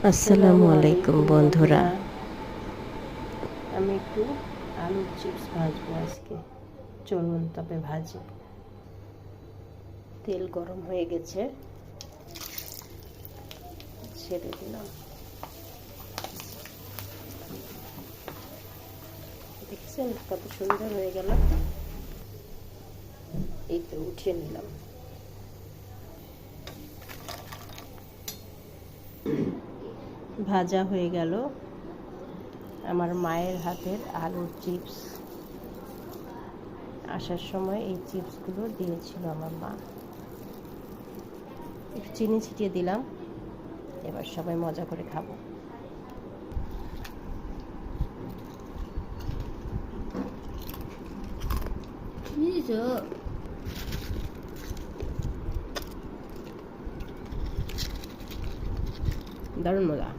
আসসালামু আলাইকুম বন্ধুরা। আমি একটু আলুর চিপস ভাজবো আজকে। চলুন তবে ভাজি। তেল গরম হয়ে গেছে, ছেড়ে দিলাম। দেখছেন কত সুন্দর হয়ে গেল। এই তো উঠিয়ে নিলাম। ভাজা হয়ে গেল আমার মায়ের হাতের আলুর চিপস। আসার সময় এই চিপসগুলো দিয়েছিল আমার মা। একটু চিনি ছিটিয়ে দিলাম। এবার সবাই মজা করে খাবো। দারুণ মজা।